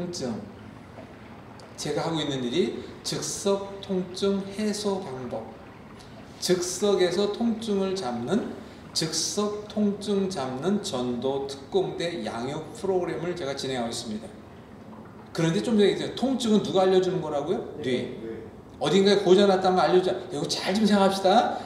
통증. 제가 하고 있는 일이 즉석 통증 해소 방법. 즉석에서 통증을 잡는, 즉석 통증 잡는 전도 특공대 양육 프로그램을 제가 진행하고 있습니다. 그런데 좀 전에 얘기했죠. 통증은 누가 알려주는 거라고요? 뇌. 어딘가에 고장났다는 거 알려주자. 이거 잘 좀 생각합시다.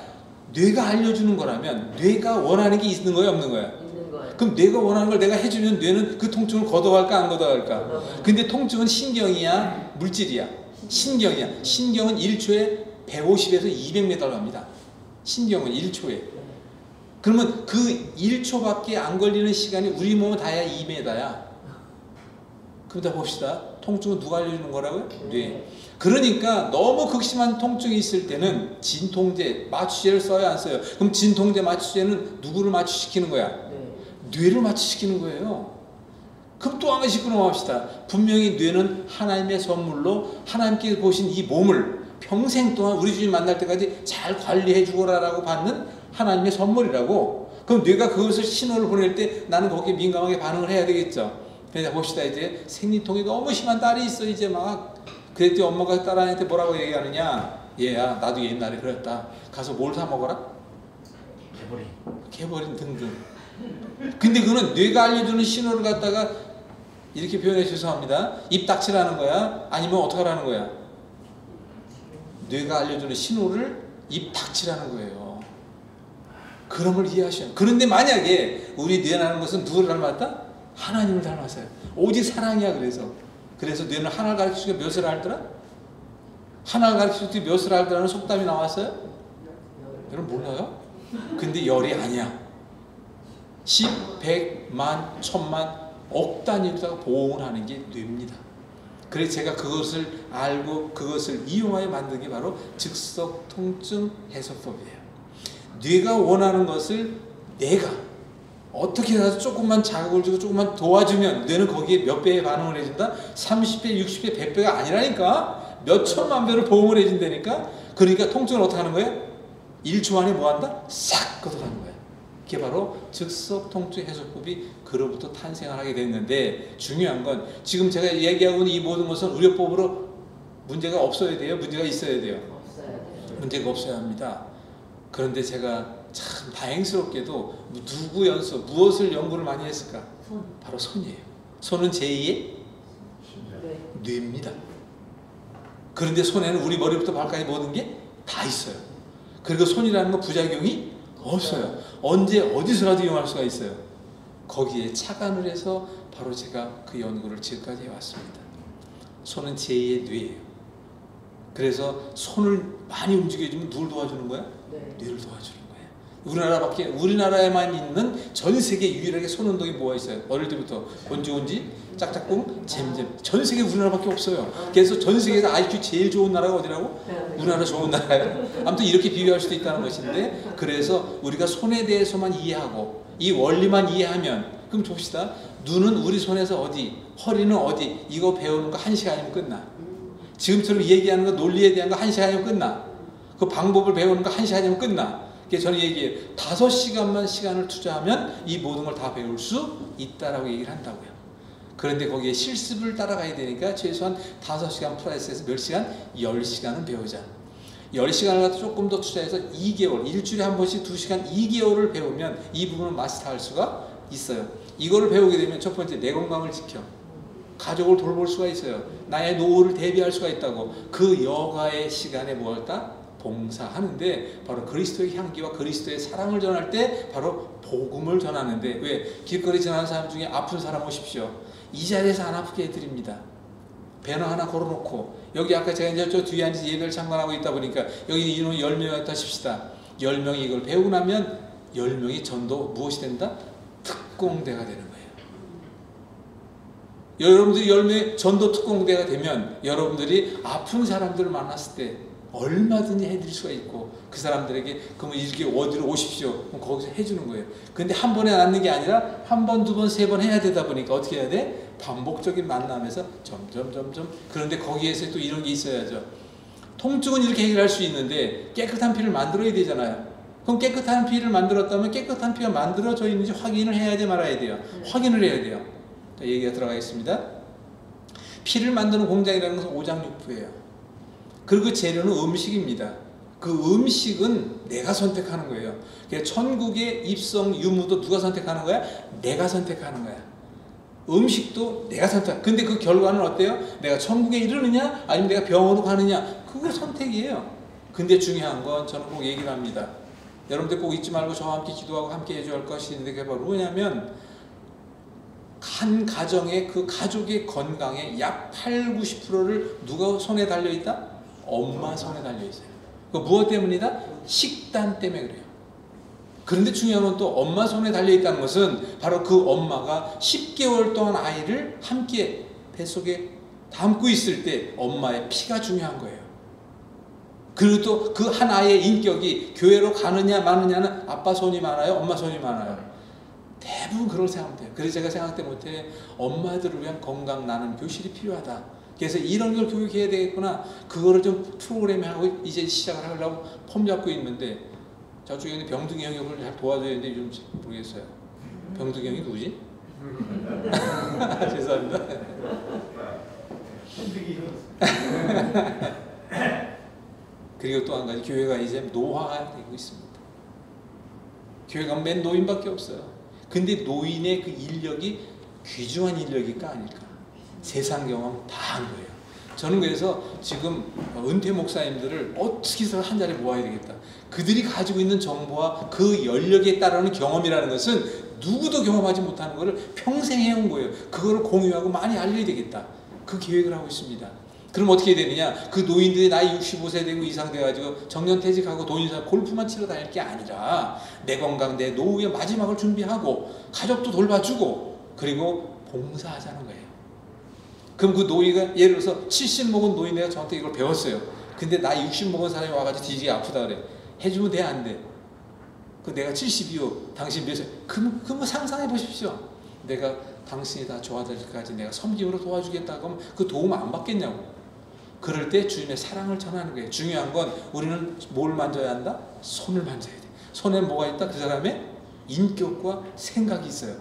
뇌가 알려주는 거라면 뇌가 원하는 게 있는 거야, 없는 거야? 있는 거예요. 그럼 뇌가 원하는 걸 내가 해주면 뇌는 그 통증을 걷어갈까, 안 걷어갈까? 근데 통증은 신경이야, 물질이야? 신경이야. 신경은 1초에 150에서 200m를 갑니다. 신경은 1초에. 그러면 그 1초밖에 안 걸리는 시간이 우리 몸은 다야 2m야. 그러다 봅시다. 통증은 누가 알려주는 거라고요? 뇌. 그러니까 너무 극심한 통증이 있을 때는 진통제, 마취제를 써야 안 써요? 그럼 진통제, 마취제는 누구를 마취시키는 거야? 뇌를 마취시키는 거예요. 그럼 또 한 가지 넘어갑시다. 분명히 뇌는 하나님의 선물로 하나님께 보신 이 몸을 평생 동안 우리 주님 만날 때까지 잘 관리해 주거라라고 받는 하나님의 선물이라고. 그럼 뇌가 그것을 신호를 보낼 때 나는 거기에 민감하게 반응을 해야 되겠죠. 그래서 봅시다. 이제 생리통이 너무 심한 딸이 있어. 이제 막 그랬더니 엄마가 딸아이한테 뭐라고 얘기하느냐. 얘야, 나도 옛날에 그랬다. 가서 뭘 사 먹어라? 개버린 등등. 근데 그거는 뇌가 알려주는 신호를 갖다가 이렇게 표현해 죄송합니다. 입 닥치라는 거야? 아니면 어떻게 하라는 거야? 뇌가 알려주는 신호를 입 닥치라는 거예요. 그런 걸 이해하셔요. 그런데 만약에 우리 뇌라는 것은 누구를 닮았다? 하나님을 닮았어요. 오직 사랑이야. 그래서 뇌는 하나를 가르치고 몇을 알더라? 하나를 가르칠 때 몇을 알더라는 속담이 나왔어요? 여러분 몰라요? 근데 열이 아니야. 10, 100, 만, 천만, 억 단위로다가 보응을 하는 게 뇌입니다. 그래서 제가 그것을 알고 그것을 이용하여 만든 게 바로 즉석 통증 해소법이에요. 뇌가 원하는 것을 내가 어떻게 해서 조금만 자극을 주고 조금만 도와주면 뇌는 거기에 몇 배의 반응을 해준다? 30배, 60배, 100배가 아니라니까? 몇 천만 배를 보응을 해준다니까? 그러니까 통증을 어떻게 하는 거예요? 1초 안에 뭐 한다? 싹 걷어가는 거예요. 그게 바로 즉석 통증 해소법이 그로부터 탄생을 하게 됐는데, 중요한 건 지금 제가 얘기하고 있는 이 모든 것은 의료법으로 문제가 없어야 돼요? 문제가 있어야 돼요? 문제가 없어야 합니다. 그런데 제가 참 다행스럽게도 누구 연수, 무엇을 연구를 많이 했을까? 바로 손이에요. 손은 제2의 뇌입니다. 그런데 손에는 우리 머리부터 발까지 모든 게 다 있어요. 그리고 손이라는 건 부작용이 없어요. 언제 어디서라도 이용할 수가 있어요. 거기에 착안을 해서 바로 제가 그 연구를 지금까지 해왔습니다. 손은 제2의 뇌예요. 그래서 손을 많이 움직여주면 누굴 도와주는 거야? 뇌를 도와주는 거예요. 우리나라에만 있는 전 세계 유일하게 손 운동이 뭐가 있어요? 어릴 때부터 원지원지, 짝짝꿍, 잼잼. 전 세계 우리나라밖에 없어요. 그래서 전 세계에서 IQ 제일 좋은 나라가 어디라고? 우리나라 좋은 나라예요. 아무튼 이렇게 비교할 수도 있다는 것인데, 그래서 우리가 손에 대해서만 이해하고 이 원리만 이해하면, 그럼 봅시다. 눈은 우리 손에서 어디, 허리는 어디, 이거 배우는 거 1시간이면 끝나. 지금처럼 얘기하는 거, 논리에 대한 거 1시간이면 끝나. 그 방법을 배우는 거 1시간이면 끝나. 그래서 저는 얘기해요. 5시간만 시간을 투자하면 이 모든 걸 다 배울 수 있다라고 얘기를 한다고요. 그런데 거기에 실습을 따라가야 되니까 최소한 5시간 플러스해서 몇 시간? 10시간은 배우자. 10시간을 갖다 조금 더 투자해서 2개월, 일주일에 한 번씩 2시간, 2개월을 배우면 이 부분을 마스터할 수가 있어요. 이거를 배우게 되면 첫 번째, 내 건강을 지켜. 가족을 돌볼 수가 있어요. 나의 노후를 대비할 수가 있다고. 그 여가의 시간에 뭐 할까? 봉사하는데, 바로 그리스도의 향기와 그리스도의 사랑을 전할 때 바로 복음을 전하는데, 왜? 길거리 지나는 사람 중에 아픈 사람 오십시오. 이 자리에서 안 아프게 해드립니다. 배너 하나 걸어놓고, 여기 아까 제가 이제 저 뒤에 앉아서 예배를 참관하고 있다 보니까 여기 인원 10명이었다 칩시다. 10명이 이걸 배우고 나면 10명이 전도 무엇이 된다? 특공대가 되는 거예요. 여러분들이 10명의 전도 특공대가 되면 여러분들이 아픈 사람들을 만났을 때 얼마든지 해드릴 수가 있고, 그 사람들에게 그러면 이렇게 어디로 오십시오. 그럼 거기서 해주는 거예요. 근데 한 번에 안 는 게 아니라 한 번, 두 번, 세 번 해야 되다 보니까 어떻게 해야 돼? 반복적인 만남에서 점점. 그런데 거기에서 또 이런 게 있어야죠. 통증은 이렇게 해결할 수 있는데 깨끗한 피를 만들어야 되잖아요. 그럼 깨끗한 피를 만들었다면 깨끗한 피가 만들어져 있는지 확인을 해야 돼, 말아야 돼요? 확인을 해야 돼요. 자, 얘기가 들어가겠습니다. 피를 만드는 공장이라는 것은 오장육부예요. 그리고 그 재료는 음식입니다. 그 음식은 내가 선택하는 거예요. 그래서 천국의 입성 유무도 누가 선택하는 거야? 내가 선택하는 거야. 음식도 내가 선택. 근데 그 결과는 어때요? 내가 천국에 이르느냐 아니면 내가 병으로 가느냐, 그거 선택이에요. 근데 중요한 건 저는 꼭 얘기를 합니다. 여러분들 꼭 잊지 말고 저와 함께 기도하고 함께 해줘야 할 것이 있는데, 그게 바로 뭐냐면 한 가정의 그 가족의 건강의 약 8, 90%를 누가 손에 달려있다? 엄마 손에 달려있어요. 그 무엇 때문이다? 식단 때문에 그래요. 그런데 중요한 건 또 엄마 손에 달려있다는 것은 바로 그 엄마가 10개월 동안 아이를 함께 뱃속에 담고 있을 때 엄마의 피가 중요한 거예요. 그리고 또 그 한 아이의 인격이 교회로 가느냐 마느냐는 아빠 손이 많아요? 엄마 손이 많아요? 대부분 그렇게 생각돼요. 그래서 제가 생각 때 못해 엄마들을 위한 건강 나눔 교실이 필요하다. 그래서 이런 걸 교육해야 되겠구나. 그거를 좀 프로그램에 하고 이제 시작을 하려고 폼 잡고 있는데, 저쪽에 있는 병둥이 형이 그걸 잘 도와줘야 되는데 좀 모르겠어요. 병둥이 형이 누구지? 죄송합니다. 그리고 또 한 가지, 교회가 이제 노화되고 있습니다. 교회가 맨 노인밖에 없어요. 근데 노인의 그 인력이 귀중한 인력일까 아닐까? 세상 경험 다 한 거예요. 저는 그래서 지금 은퇴 목사님들을 어떻게 해서 한 자리에 모아야 되겠다. 그들이 가지고 있는 정보와 그 연력에 따르는 경험이라는 것은 누구도 경험하지 못하는 것을 평생 해온 거예요. 그거를 공유하고 많이 알려야 되겠다. 그 계획을 하고 있습니다. 그럼 어떻게 되느냐? 그 노인들이 나이 65세 되고 이상 돼가지고 정년퇴직하고 돈 있어서 골프만 치러 다닐 게 아니라 내 건강, 내 노후의 마지막을 준비하고 가족도 돌봐주고 그리고 봉사하자는 거예요. 그럼 그 노인가 예를 들어서 70 먹은 노인네가 저한테 이걸 배웠어요. 근데 나이 60 먹은 사람이 와가지고 뒤지게 아프다 그래. 해주면 돼, 안 돼? 그 내가 70이요. 당신 몇 살? 그럼 상상해 보십시오. 내가 당신이 다 좋아질 때까지 내가 섬김으로 도와주겠다고 하면 그 도움 안 받겠냐고. 그럴 때 주님의 사랑을 전하는 거예요. 중요한 건 우리는 뭘 만져야 한다? 손을 만져야 돼. 손에 뭐가 있다? 그 사람의 인격과 생각이 있어요.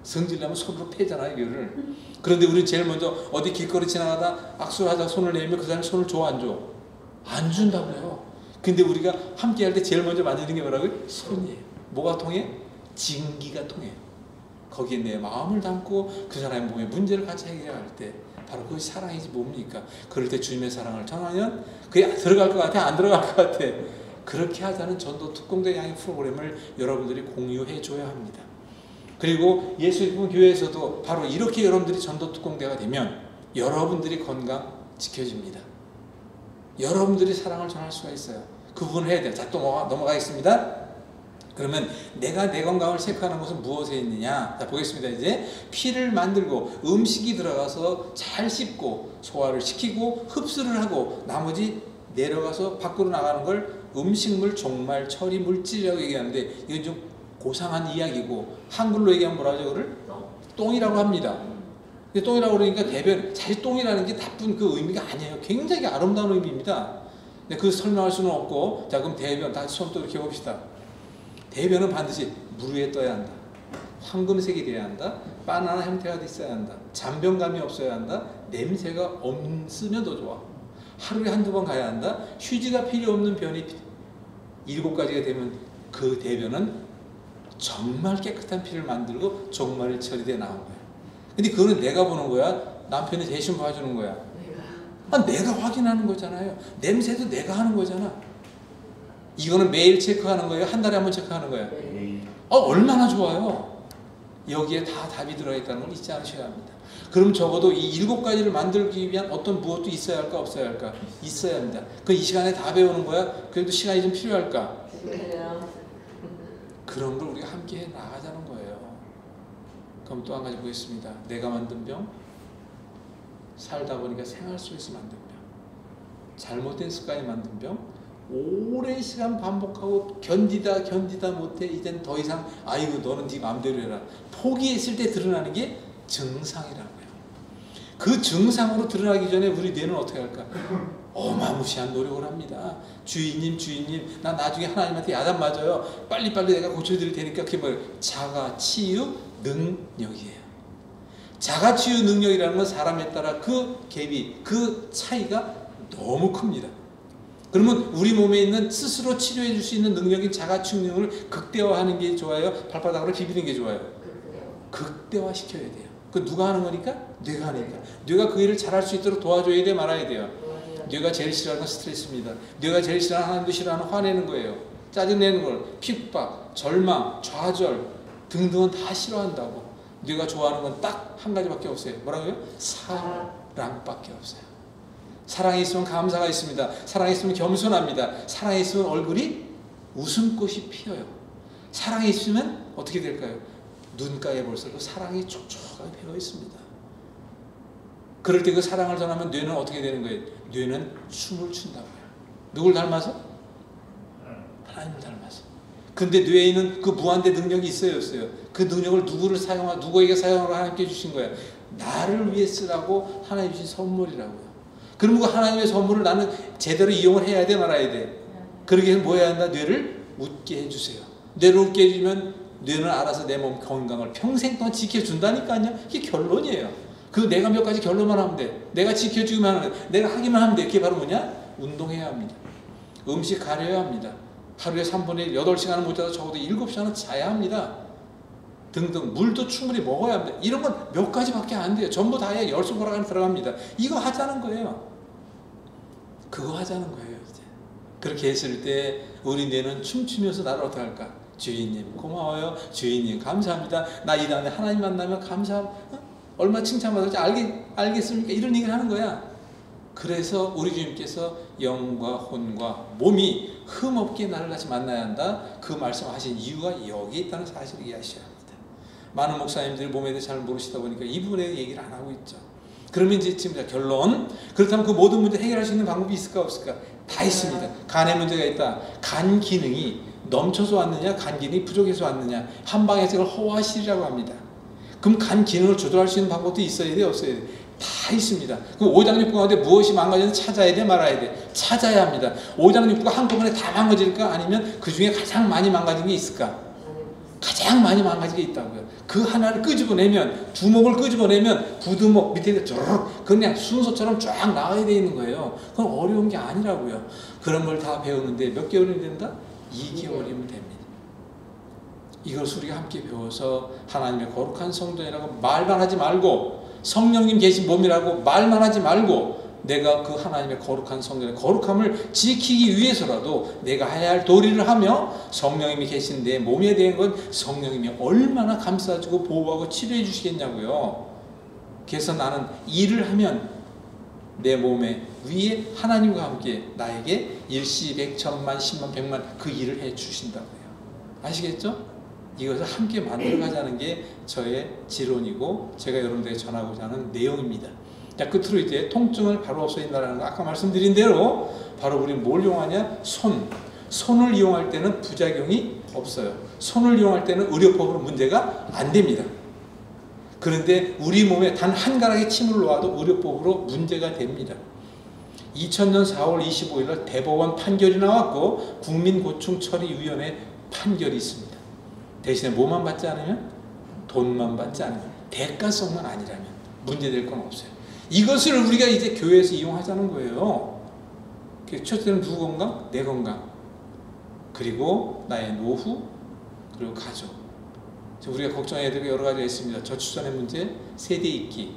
성질나면 손으로 패잖아요, 이거를. 그런데 우리는 제일 먼저 어디 길거리 지나가다 악수하다 손을 내밀면 그 사람이 손을 줘, 안 줘? 안 준다고요. 근데 우리가 함께 할 때 제일 먼저 만지는 게 뭐라고요? 손이에요. 뭐가 통해? 진기가 통해요. 거기에 내 마음을 담고 그 사람의 몸의 문제를 같이 해결할 때 바로 그것이 사랑이지 뭡니까? 그럴 때 주님의 사랑을 전하면 그게 들어갈 것 같아? 안 들어갈 것 같아? 그렇게 하자는 전도 특공대 양의 프로그램을 여러분들이 공유해 줘야 합니다. 그리고 예수님 교회에서도 바로 이렇게 여러분들이 전도 특공대가 되면 여러분들이 건강 지켜집니다. 여러분들이 사랑을 전할 수가 있어요. 그 부분을 해야 돼요. 자, 또 넘어가겠습니다. 그러면 내가 내 건강을 체크하는 것은 무엇에 있느냐? 자, 보겠습니다. 이제 피를 만들고 음식이 들어가서 잘 씹고 소화를 시키고 흡수를 하고 나머지 내려가서 밖으로 나가는 걸 음식물, 종말, 처리 물질이라고 얘기하는데 이건 좀 고상한 이야기고 한글로 얘기하면 뭐라 하죠? 그걸? 똥이라고 합니다. 근데 똥이라고 그러니까 대변, 사실 똥이라는 게 나쁜 그 의미가 아니에요. 굉장히 아름다운 의미입니다. 근데 그 설명할 수는 없고, 자, 그럼 대변, 다시 손 또 이렇게 봅시다. 대변은 반드시 물 위에 떠야 한다. 황금색이 돼야 한다. 바나나 형태가 있어야 한다. 잔변감이 없어야 한다. 냄새가 없으면 더 좋아. 하루에 한두 번 가야 한다. 휴지가 필요 없는 변이 7가지가 되면 그 대변은 정말 깨끗한 피를 만들고 종말이 처리돼 나온 거야. 근데 그거는 내가 보는 거야? 남편이 대신 봐주는 거야? 내가 확인하는 거잖아요. 냄새도 내가 하는 거잖아. 이거는 매일 체크하는 거예요? 한 달에 한 번 체크하는 거예요? 얼마나 좋아요. 여기에 다 답이 들어있다는 걸 잊지 않으셔야 합니다. 그럼 적어도 이 7가지를 만들기 위한 어떤 무엇도 있어야 할까 없어야 할까? 있어야 합니다. 그 이 시간에 다 배우는 거야? 그래도 시간이 좀 필요할까? 그런 걸 우리가 함께 해 나가자는 거예요. 그럼 또 한 가지 보겠습니다. 내가 만든 병, 살다 보니까 생활 속에서 만든 병, 잘못된 습관이 만든 병, 오랜 시간 반복하고 견디다 못해 이젠 더 이상 아이고 너는 네 마음대로 해라 포기했을 때 드러나는 게 증상이라고요. 그 증상으로 드러나기 전에 우리 뇌는 어떻게 할까? 어마무시한 노력을 합니다. 주인님 나 나중에 하나님한테 야단 맞아요. 빨리빨리 내가 고쳐드릴 테니까 그게 뭐예요? 자가 치유 능력이에요. 자가치유 능력이라는 건 사람에 따라 그 갭이, 그 차이가 너무 큽니다. 그러면 우리 몸에 있는 스스로 치료해 줄 수 있는 능력인 자가치유 능력을 극대화하는 게 좋아요? 발바닥으로 비비는 게 좋아요? 극대화 시켜야 돼요. 그 누가 하는 거니까? 뇌가 하니까. 뇌가 그 일을 잘할 수 있도록 도와줘야 돼, 말아야 돼요? 뇌가 제일 싫어하는 건 스트레스입니다. 뇌가 제일 싫어하는, 하나님도 싫어하는 화내는 거예요. 짜증내는 걸, 핍박, 절망, 좌절 등등은 다 싫어한다고. 뇌가 좋아하는 건 딱 한 가지밖에 없어요. 뭐라고요? 사랑밖에 없어요. 사랑이 있으면 감사가 있습니다. 사랑이 있으면 겸손합니다. 사랑이 있으면 얼굴이 웃음꽃이 피어요. 사랑이 있으면 어떻게 될까요? 눈가에 벌써 그 사랑이 촉촉하게 배어 있습니다. 그럴 때 그 사랑을 전하면 뇌는 어떻게 되는 거예요? 뇌는 춤을 춘다고요. 누굴 닮아서? 하나님을 닮아서. 근데 뇌에 있는 그 무한대 능력이 있어요, 없어요? 그 능력을 누구에게 사용하라고 하나님께 주신 거예요? 나를 위해 쓰라고 하나님 주신 선물이라고요. 그럼 그 하나님의 선물을 나는 제대로 이용을 해야 돼, 말아야 돼? 그러기 위해서 뭐 해야 한다? 뇌를 웃게 해주세요. 뇌를 웃게 해주면 뇌는 알아서 내 몸 건강을 평생 동안 지켜준다니까요. 이게 결론이에요. 그 내가 몇 가지 결론만 하면 돼. 내가 지켜주기만 하면 돼. 내가 하기만 하면 돼. 그게 바로 뭐냐? 운동해야 합니다. 음식 가려야 합니다. 하루에 3분의 1, 8시간은 못 자도 적어도 7시간은 자야 합니다. 등등. 물도 충분히 먹어야 합니다. 이런 건 몇 가지밖에 안 돼요. 전부 다 해야 10손가락 안에 들어갑니다. 이거 하자는 거예요. 그거 하자는 거예요. 이제. 그렇게 했을 때 우리 뇌는 춤추면서 나를 어떻게 할까? 주인님 고마워요. 주인님 감사합니다. 나 이 다음에 하나님 만나면 얼마 칭찬받을지 알겠습니까? 이런 얘기를 하는 거야. 그래서 우리 주님께서 영과 혼과 몸이 흠없게 나를 같이 만나야 한다. 그 말씀하신 이유가 여기에 있다는 사실을 이해하셔야 합니다. 많은 목사님들이 몸에 대해 잘 모르시다 보니까 이 부분에 대해 얘기를 안 하고 있죠. 그러면 이제 지금 결론. 그렇다면 그 모든 문제 해결할 수 있는 방법이 있을까 없을까? 다 있습니다. 간에 문제가 있다. 간 기능이 넘쳐서 왔느냐, 간 기능이 부족해서 왔느냐, 한방에서 이걸 허화실이라고 합니다. 그럼 간 기능을 조절할 수 있는 방법도 있어야 돼, 없어야 돼? 다 있습니다. 그 오장육부 가운데 무엇이 망가졌는지 찾아야 돼, 말아야 돼? 찾아야 합니다. 오장육부가 한꺼번에 다 망가질까? 아니면 그 중에 가장 많이 망가진 게 있을까? 가장 많이 망가진 게 있다고요. 그 하나를 끄집어내면, 두목을 끄집어내면 부두목 밑에 쪼르륵 그냥 순서처럼 쫙 나와야 돼 있는 거예요. 그건 어려운 게 아니라고요. 그런 걸 다 배우는데 몇 개월이 된다? 2개월이면 됩니다. 이것을 우리가 함께 배워서 하나님의 거룩한 성전이라고 말만 하지 말고, 성령님 계신 몸이라고 말만 하지 말고, 내가 그 하나님의 거룩한 성전의 거룩함을 지키기 위해서라도 내가 해야 할 도리를 하며, 성령님이 계신 내 몸에 대한 건 성령님이 얼마나 감싸주고 보호하고 치료해 주시겠냐고요. 그래서 나는 일을 하면 내 몸에 위에 하나님과 함께 나에게 일시, 백천만, 십만, 백만 그 일을 해 주신다고요. 아시겠죠? 이것을 함께 만들어가자는 게 저의 지론이고 제가 여러분들에게 전하고자 하는 내용입니다. 자, 끝으로 이제 통증을 바로 없애린다는 거, 아까 말씀드린 대로 바로 우리는 뭘 이용하냐? 손을 이용할 때는 부작용이 없어요. 손을 이용할 때는 의료법으로 문제가 안 됩니다. 그런데 우리 몸에 단 한 가락의 침을 놓아도 의료법으로 문제가 됩니다. 2000년 4월 25일 날 대법원 판결이 나왔고 국민고충처리위원회 판결이 있습니다. 대신에 뭐만 받지 않으면? 돈만 받지 않으면, 대가성만 아니라면 문제될 건 없어요. 이것을 우리가 이제 교회에서 이용하자는 거예요. 첫째는 누구 건강? 내 건강. 그리고 나의 노후, 그리고 가족. 우리가 걱정해야 될 여러 가지가 있습니다. 저출산의 문제, 세대 있기.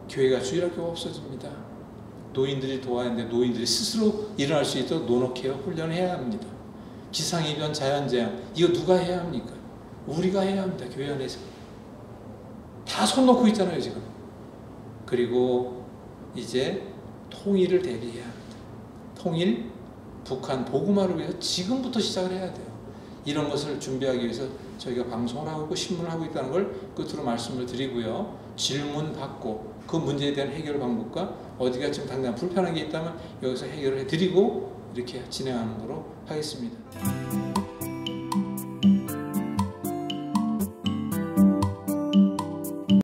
교회가 주일학교가 없어집니다. 노인들이 도와야 하는데 노인들이 스스로 일어날 수 있도록 노노케어 훈련해야 합니다. 기상이변, 자연재앙, 이거 누가 해야 합니까? 우리가 해야 합니다. 교회 안에서. 다 손 놓고 있잖아요, 지금. 그리고 이제 통일을 대비해야 합니다. 통일, 북한 복음화를 위해서 지금부터 시작을 해야 돼요. 이런 것을 준비하기 위해서 저희가 방송을 하고 있고 신문을 하고 있다는 걸 끝으로 말씀을 드리고요. 질문 받고 그 문제에 대한 해결 방법과 어디가 지금 당장 불편한 게 있다면 여기서 해결을 해드리고 이렇게 진행하는 거로 하겠습니다.